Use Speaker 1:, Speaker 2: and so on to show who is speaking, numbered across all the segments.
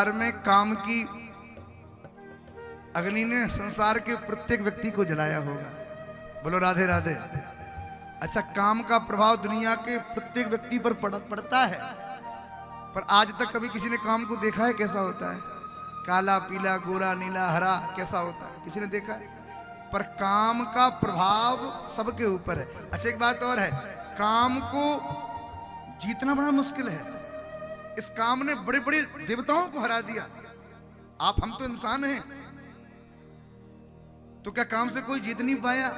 Speaker 1: संसार में काम की अग्नि ने संसार के प्रत्येक व्यक्ति को जलाया होगा। बोलो राधे राधे। अच्छा, काम का प्रभाव दुनिया के प्रत्येक व्यक्ति पर पड़ता है, पर आज तक कभी किसी ने काम को देखा है कैसा होता है? काला, पीला, गोरा, नीला, हरा कैसा होता है? किसी ने देखा है? पर काम का प्रभाव सबके ऊपर है। अच्छा, एक बात और है, काम को जीतना बड़ा मुश्किल है। इस काम ने बड़े बड़े देवताओं को हरा दिया। हम तो इंसान हैं, तो क्या काम से कोई जीत नहीं पाया?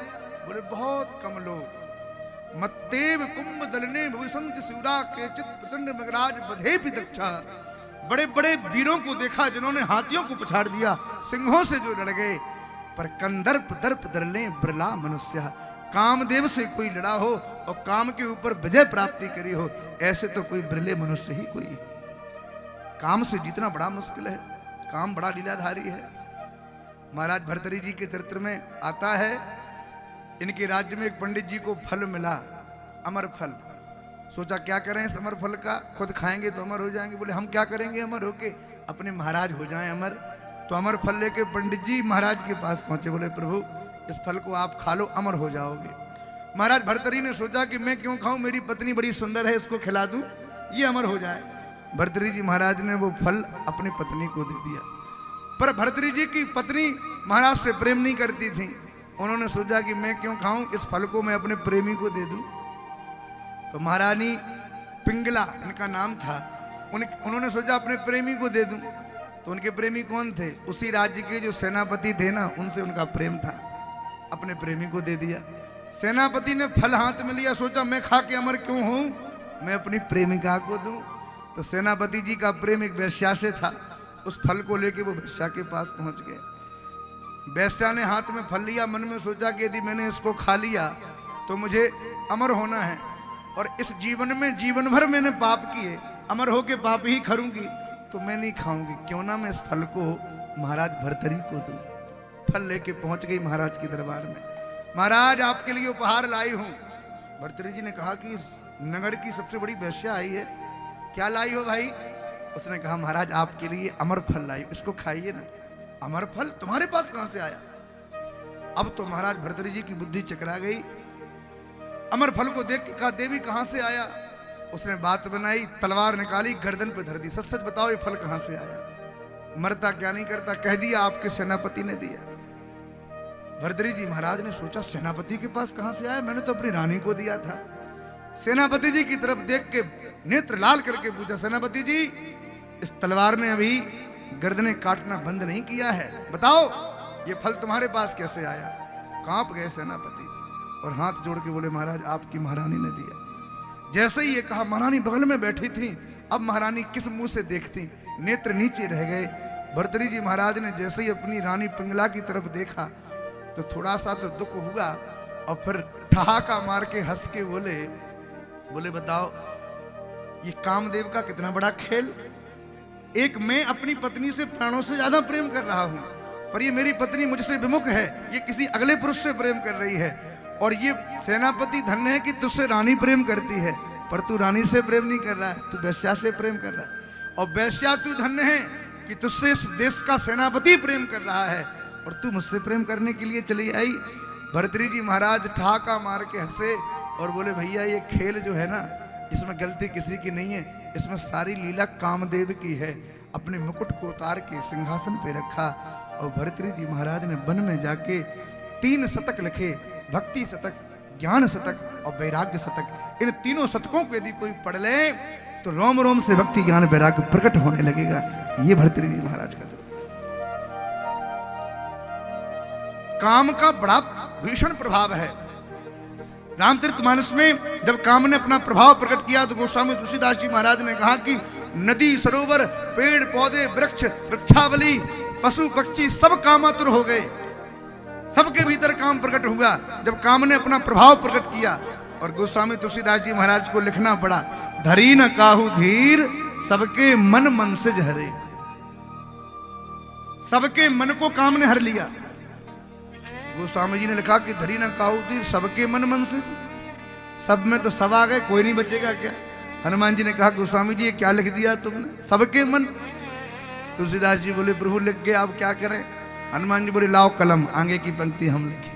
Speaker 1: बोले बहुत कम लोग। मत्तेव कुंभ दलने भविष्यन्ति सूरा के चित प्रचंड मगराज बधे भी दक्षा। बड़े बड़े वीरों को देखा जिन्होंने हाथियों को पछाड़ दिया, सिंहों से जो लड़ गए, पर कंदर्प दर्प दरले बिरला मनुष्य। कामदेव से कोई लड़ा हो और काम के ऊपर विजय प्राप्ति करी हो, ऐसे तो कोई बिरले मनुष्य ही कोई है। काम से जीतना बड़ा मुश्किल है। काम बड़ा लीलाधारी है। महाराज भर्तृहरि जी के चरित्र में आता है, इनके राज्य में एक पंडित जी को फल मिला, अमर फल। सोचा क्या करें इस अमर फल का, खुद खाएंगे तो अमर हो जाएंगे। बोले हम क्या करेंगे अमर होके, अपने महाराज हो जाएं अमर। तो अमर फल लेके पंडित जी महाराज के पास पहुंचे। बोले प्रभु इस फल को आप खा लो, अमर हो जाओगे। महाराज भर्तृहरि ने सोचा कि मैं क्यों खाऊं, मेरी पत्नी बड़ी सुंदर है, इसको खिला दूं, ये अमर हो जाए। भर्तृहरि जी महाराज ने वो फल अपनी पत्नी को दे दिया। पर भर्तृहरि जी की पत्नी महाराज से प्रेम नहीं करती थी। उन्होंने सोचा कि मैं क्यों खाऊं, इस फल को मैं अपने प्रेमी को दे दूं। तो महारानी पिंगला इनका नाम था, उन्होंने सोचा अपने प्रेमी को दे दूं। तो उनके प्रेमी कौन थे? उसी राज्य के जो सेनापति थे ना, उनसे उनका प्रेम था, अपने प्रेमी को दे दिया। सेनापति ने फल हाथ में लिया, सोचा मैं खा के अमर क्यों हूं, मैं अपनी प्रेमिका को दूं। तो सेनापति जी का प्रेम एक वेश्या से था। उस फल को लेके वो वेश्या के पास पहुंच गए। वेश्या ने हाथ में फल लिया, मन में सोचा कि यदि मैंने इसको खा लिया तो मुझे अमर होना है, और इस जीवन में जीवन भर मैंने पाप किए, अमर होके पाप ही करूंगी, तो मैं नहीं खाऊंगी। क्यों ना मैं इस फल को महाराज भर्तृहरि को दूं। फल लेके पहुंच गई महाराज के दरबार में। महाराज आपके लिए उपहार लाई हूं। भर्तृहरि जी ने कहा कि इस नगर की सबसे बड़ी वेश्या आई है, क्या लाई हो भाई? उसने कहा महाराज आपके लिए अमर फल लाई, इसको खाइए ना। अमर फल तुम्हारे पास कहां से आया? अब तो महाराज भर्तृहरि जी की बुद्धि चकरा गई। अमर फल को देख के कहा देवी कहां से आया? उसने बात बनाई, तलवार निकाली, गर्दन पे धर दी। सच सच बताओ ये फल कहां से आया? मरता क्या नहीं करता, कह दिया आपके सेनापति ने दिया। भर्तृहरि जी महाराज ने सोचा सेनापति के पास कहां से आया, मैंने तो अपनी रानी को दिया था। सेनापति जी की तरफ देख के नेत्र लाल करके पूछा, सेनापति जी इस तलवार ने अभी गर्दनें काटना बंद नहीं किया है, बताओ ये फल तुम्हारे पास कैसे आया? कांप गए सेनापति और हाथ जोड़ के बोले महाराज आपकी महारानी ने दिया। जैसे ही ये कहा, महारानी बगल में बैठी थी, अब महारानी किस मुंह से देखती, नेत्र नीचे रह गए। भर्तृहरि जी महाराज ने जैसे ही अपनी रानी पिंगला की तरफ देखा तो थोड़ा सा तो दुख हुआ, और फिर ठहाका मार के हंस के बोले बताओ ये कामदेव का कितना बड़ा खेल। एक मैं अपनी पत्नी से प्राणों से ज्यादा प्रेम कर रहा हूं, पर ये मेरी पत्नी मुझसे विमुख है, ये किसी अगले पुरुष से प्रेम कर रही है। और ये सेनापति धन्य है कि तुझसे रानी प्रेम करती है, पर तू रानी से प्रेम नहीं कर रहा है, तू वेश्या से प्रेम कर रहा है। और वेश्या तू धन्य है कि तुझसे इस देश का सेनापति प्रेम कर रहा है, और तू मुझसे प्रेम करने के लिए चली आई। भर्तृहरि जी महाराज ठहाका मार के हंसे और बोले भैया ये खेल जो है ना, इसमें गलती किसी की नहीं है, इसमें सारी लीला कामदेव की है। अपने मुकुट को उतार के सिंहासन पे रखा, और भर्तृहरि जी महाराज ने वन में जाके 3 शतक लिखे, भक्ति शतक, ज्ञान शतक और वैराग्य शतक। इन तीनों शतकों को यदि कोई पढ़ ले तो रोम रोम से भक्ति ज्ञान वैराग्य प्रकट होने लगेगा। ये भर्तृहरि जी महाराज का तो काम का बड़ा भीषण प्रभाव है। रामचरितमानस में जब काम ने अपना प्रभाव प्रकट किया तो गोस्वामी तुलसीदास जी महाराज ने कहा कि नदी सरोवर पेड़ पौधे वृक्ष वृक्षावली पशु पक्षी सब कामातुर हो गए। सबके भीतर काम प्रकट हुआ जब काम ने अपना प्रभाव प्रकट किया। और गोस्वामी तुलसीदास जी महाराज को लिखना पड़ा, धरी न काहू धीर सबके मन मन से हरे। सबके मन को काम ने हर लिया। गोस्वामी जी ने लिखा कि धरी न काहू धीर सबके मन मन से। सब में तो सब आ गए, कोई नहीं बचेगा क्या? हनुमान जी ने कहा गोस्वामी जी ये क्या लिख दिया तुमने, सबके मन। तुलसीदास जी बोले प्रभु लिख गए, आप क्या करें? हनुमान जी बोले लाओ कलम, आगे की पंक्ति हम लिखे।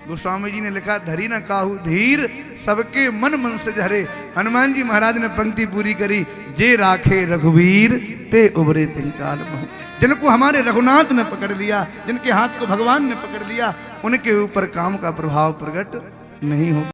Speaker 1: गोस्वामी जी ने लिखा धरी न काहू धीर, सबके मन मन से झरे। हनुमान जी महाराज ने पंक्ति पूरी करी, जे राखे रघुवीर ते उबरे तिन काल महु। जिनको हमारे रघुनाथ ने पकड़ लिया, जिनके हाथ को भगवान ने पकड़ लिया, उनके ऊपर काम का प्रभाव प्रकट नहीं हो।